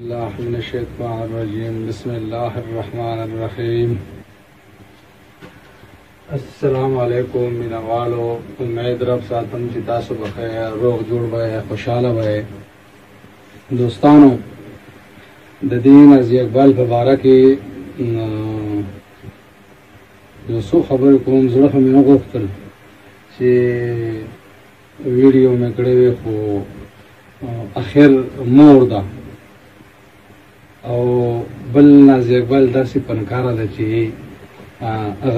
الله من الشیطان الرجیم بسم الله الرحمن الرحیم. السلام علیکم مینوالو، امید رب ساتم چې تاسو بخیر روغ جوړ به خوشاله به. دوستانو د دین از اقبال په باره کې یو څو خبرې کوم. زړه مې نه غوښتل چې ویډیو مې کړې وي، خو اخر مور ده او بل نازي اقبال داسې پنکاره ده چې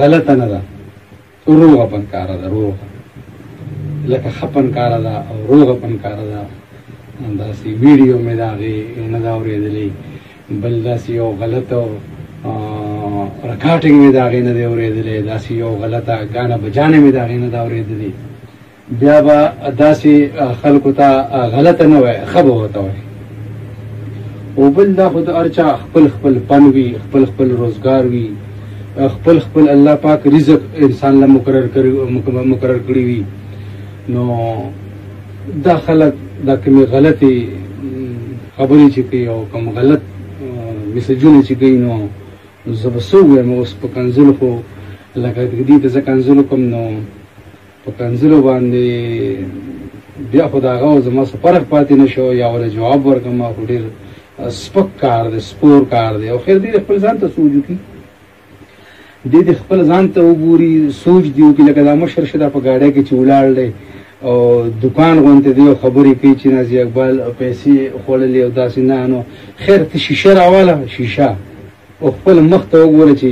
غلطه نه ده، روغه پنکاره ده، روغه لکه ښه پنکاره ده او روغه پنکاره ده. داسې ویډیو مې د هغې نه ده اورېدلې، بل داسې یو غلطه رکاټینګ مې د هغې نه دی اورېدلی، داسې یو غلطه ګاڼه بجانې مې د هغې نه ده اورېدلې. بیا به داسې خلکو ته غلطه نه وایي، ښه به ورته وایي. او بل دا خو د هر چا خپل خپل فن وي، خپل خپل روزګار وي، خپل خپل الله پاک رزق انسان له مقرر کړي وي. نو دا خلک دا کومې غلطې خبرې چې کوي او کوم غلط میسجونه چې کوي، نو زه به څه ووایم. اوس په کنځلو خو لکه دې ته زه کنځلو کوم، نو په کنځلو باندې بیا خو د هغه زما څه فرق پاتې نه شو، یا ورته جواب ورکړم. خو ډېر سپک کار دی، سپور کار دی. او خیر دې خپل ځان ته سوچ وکړي، دې خپل ځان ته وګوري، سوچ دې وکړي. لکه دا مشر شه دا په ګاډۍ کې چې ولاړ دی او دکان غونته دی او خبرې کوي چې نازي اقبال پیسې خوړلې او داسې نه. نو خیر ته شیشه راواله، شیشه او خپل مخ ته وګوره، چې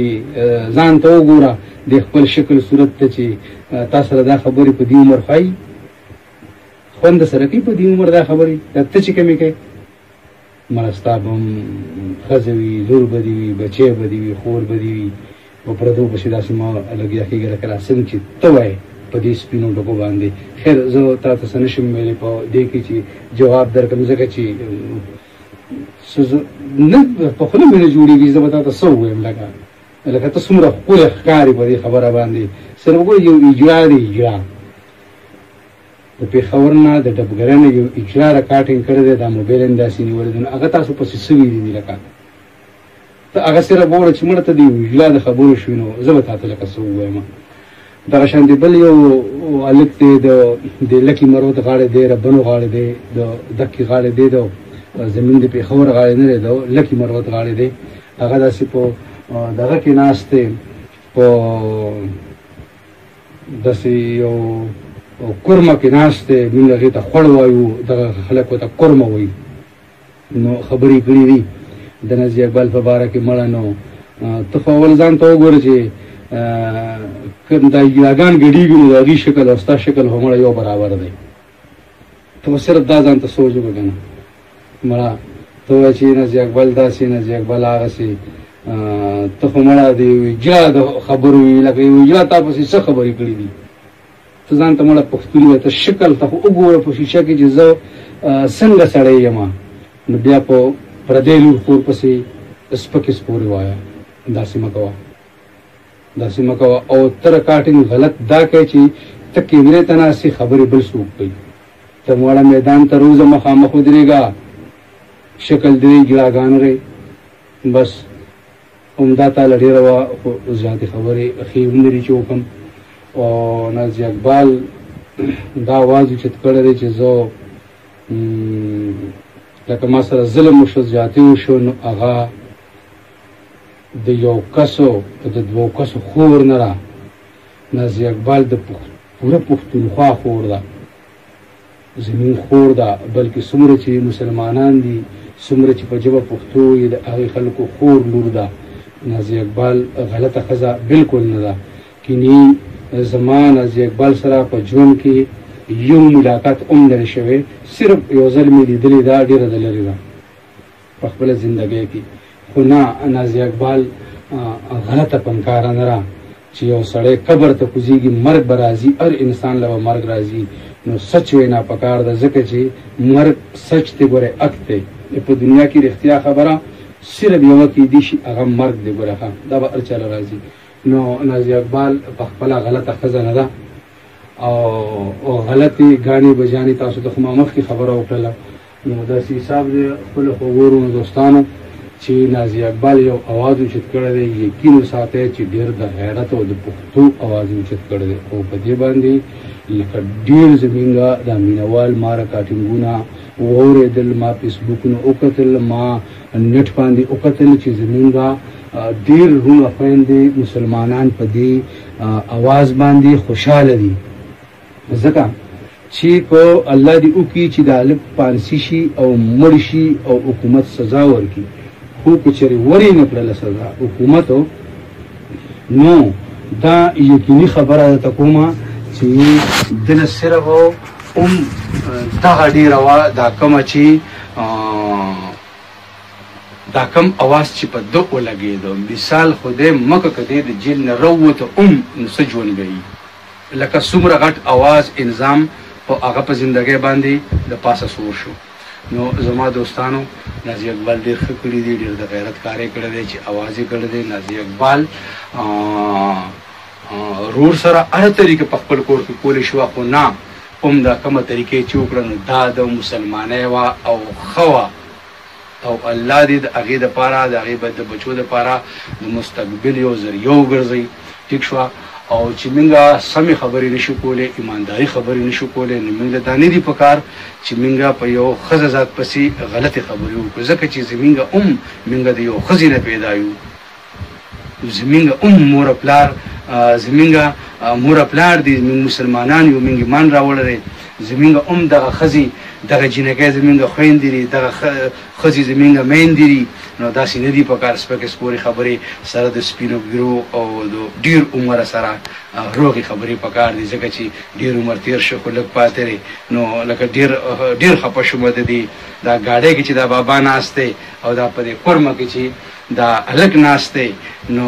ځان ته وګوره، د خپل شکل صورت ته چې تاسو سره دا خبرې په دې عمر ښایي، خوند سره کوي په دې عمر دا خبرې. ته چې کمې کوي، مړه ستا به هم ښځه وي، لور به دې وي، بچی به دې وي، خور به دې وي. په پردو پسې داسې ما لګیا کېږي لکه راسم چې ته وایې په دې سپینو ډکو باندې. خیر زه تا ته څه نشم ویلی په دې کې چې جواب درکړم، ځکه چې نه په خوله مې نه جوړېږي. زه به تا ته څه ووایم، لکه ته څومره ښکلی ښکارې په دې خبره باندې. صرف وګورې یو اجرا دی، اجرا د پېښور نه د ډبګرۍ نه یو اجرا رکاټینګ کړی دی، دا موبایل هم داسې نیولی دی. نو هغه تاسو پسې څه ویلي دي؟ لکه ته هغه صرف وګوره چې مړه ته د یو اجرا د خبرو شوي، نو زه به تا ته لکه څه ووایم. دغه شانتې بل یو هلک دی، د لکي مروت غاړې دی، ربنو غاړې دی، د دکې غاړې دی، د زمین د پېښور غاړې نه دی، د لکي مروت غاړې دی. هغه داسې په دغه کې ناست دی، په داسې یو کورمه کې ناست دی. موږ هغې ته خوړ وایو، دغه خلک ورته کورمه وایي. نو خبرې کړي دي د نازي اقبال په باره کې. مړه نو ته خو اول ځان ته وګوره چې دا ګیلاګان ګډېږي، نو د هغې شکل او ستا شکل خو مړه یو برابر دی. ته خو صرف دا ځان ته سوچ وکړه که نه. مړه ته وایه چې نازي اقبال داسې، نازي اقبال هغسې. ته خو مړه د یو اجرا د خبرو وي، لکه یو اجرا تا پسې څه خبرې کړي دي. ته ځان ته مړه پښتون وایه، ته شکل ته خو وګوره په شیشه کې چې زه څنګه سړی یم. نو بیا په پردی لور خور پسې سپکې سپورې وایه. داسې مه کوه، داسې مه کوه. او ته رکاټینګ غلط دا کوې چې ته کیمرې ته ناستې، خبرې بل څوک کوي. ته مړه میدان ته روزه مخامخ ودرېږه، شکل دې ګیلاګانو دی، بس همدا تاله ډېره وه. خو زیاتې خبرې ښې هم لري چې وکړم. او نازي اقبال دا آواز اوچت کړی دی چې زه لکه ما سره ظلم وشو، زیاتې وشو، نو هغه د یو کسو د دوو کسو خور نه ده. نازي اقبال د پوره پښتونخوا خور ده، زمین خور ده. بلکې څومره چې مسلمانان دي، څومره چې په ژبه پښتو وي، د هغې خلکو خور لور ده. نازي اقبال غلطه ښځه بلکل نه ده. کینی زما نازي اقبال سره په ژوند کې یو ملاقات هم نه دی شوی، صرف یو ځل مې لیدلې ده، ډېره د لرې ده په خپله زندګۍ کې. خو نه، نازي اقبال غلطه پنکاره نه ده چې یو سړی قبر ته کوزېږي، مرګ به راځي، هر انسان له به مرګ راځي. نو سچ وینا پکار ده، ځکه چې مرګ سچ دی، ګوره حق دی. په دنیا کې رښتیا خبره صرف یوه کېدی شي، هغه مرګ دی. ګوره دا به هر چا له راځي. نو نازي اقبال په خپله غلطه ښځه نه ده او غلطې ګاڼې بجانې. تاسو ته خو ما مخکې خبره وکړله نو داسې حساب دی خپلو خوږورو دوستانو چې نازي اقبال یو اواز اوچت کړی دی یقین وساتئ چې ډېر د غیرت او د پښتو اواز اوچت کړی دی او په دې باندې لکه ډېر زمونږ دا مینوال ما رکاټینګونه واورېدل ما فیسبوکونه وکتل ما نټ باندې وکتل چې زمونږ ډېر روڼه خویندې مسلمانان په دې اواز باندې خوشحاله دي ځکه چې کو الله دې وکړي چې دا هلک پانسي شي او مړ شي او حکومت سزا ورکړي خو که چېرې ورې نه کړله سزا حکومتو نو دا یقیني خبره درته کومه چې دله صرف هم دغه ډېره وه دا کومه چې دا کم اواز چې په ده ولګېدو مثال خدای مکه که دی د جیل نه راووته نو څه ژوند به وي لکه څومره غټ اواز انظام په هغه په زندګۍ باندې د پاسه سور شو نو زما دوستانو نازي اقبال ډېر ښه کړي دي ډېر د غیرت کار یې کړی دی چې اواز یې کړی دی نازي اقبال رور سره هره طریقه په خپل کور کې کولی شوه خو نه هم دا کومه طریقې چې وکړه نو دا د مسلمانۍ وه او ښه وه او الله دې د هغې دپاره د هغې د بچو دپاره د مستقبل یو ذریعه وګرځوي ټیک شوه او چې موږ سمې خبرې نشو کولی ایمانداري خبرې نشو کولی نو موږ له دا نه دي پکار چې موږ په یو ښځه ذات پسې غلطې خبرې وکړو ځکه چې زموږ موږ د یو ښځې نه پیدا یو زموږ مور پلار زموږ مور پلار دي موږ مسلمانان یو موږ ایمان راوړی زموږ دغه ښځې دغه جنکۍ زموږ خویندې دي دغه ښځې زموږ میندې دي نو داسې نه دي پکار سپکې سپورې خبرې سره د سپینو ګیرو او د ډېر عمره سره روغې خبرې پکار دي ځکه چې ډېر عمر تېر شو خو لږ پاتې دی نو لکه ډېر خفه شوم د دې دا ګاډۍ کې چې دا بابا ناست دی او دا په دې کورمه کې چې دا هلک ناست دی نو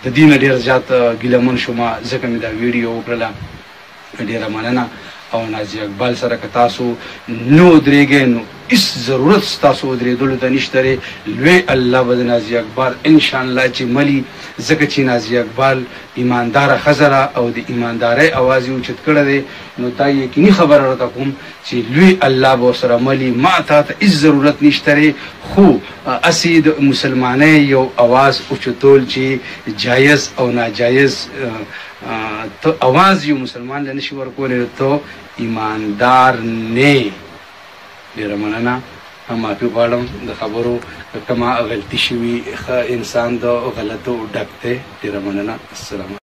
د دې نه ډېر زیات ګیلهمن شوم ځکه مې دا ویډیو وکړله ډېره مننه او نازي اقبال سره که تاسو نه ودرېږئ نو هېڅ ضرورت ستاسو ودرېدلو ته نشته دی لوی الله به د نازي اقبال انشاءالله چې ملي ځکه چې نازي اقبال ایمانداره ښځه ده او د ایماندارۍ اواز یې اوچت کړی دی نو دا یقیني خبره راته کوم چې لوی الله به ورسره ملي ما تا ته هېڅ ضرورت نشته دی خو هسې د مسلمانۍ یو اواز اوچتول چې جایز او ناجایز ته اواز یو مسلمان له نشي ورکولی ته ایماندار نه ډېره مننه معافي غواړم د خبرو کومه غلطي شوي ښه انسان د غلطو ډک دی ډېره مننه السلام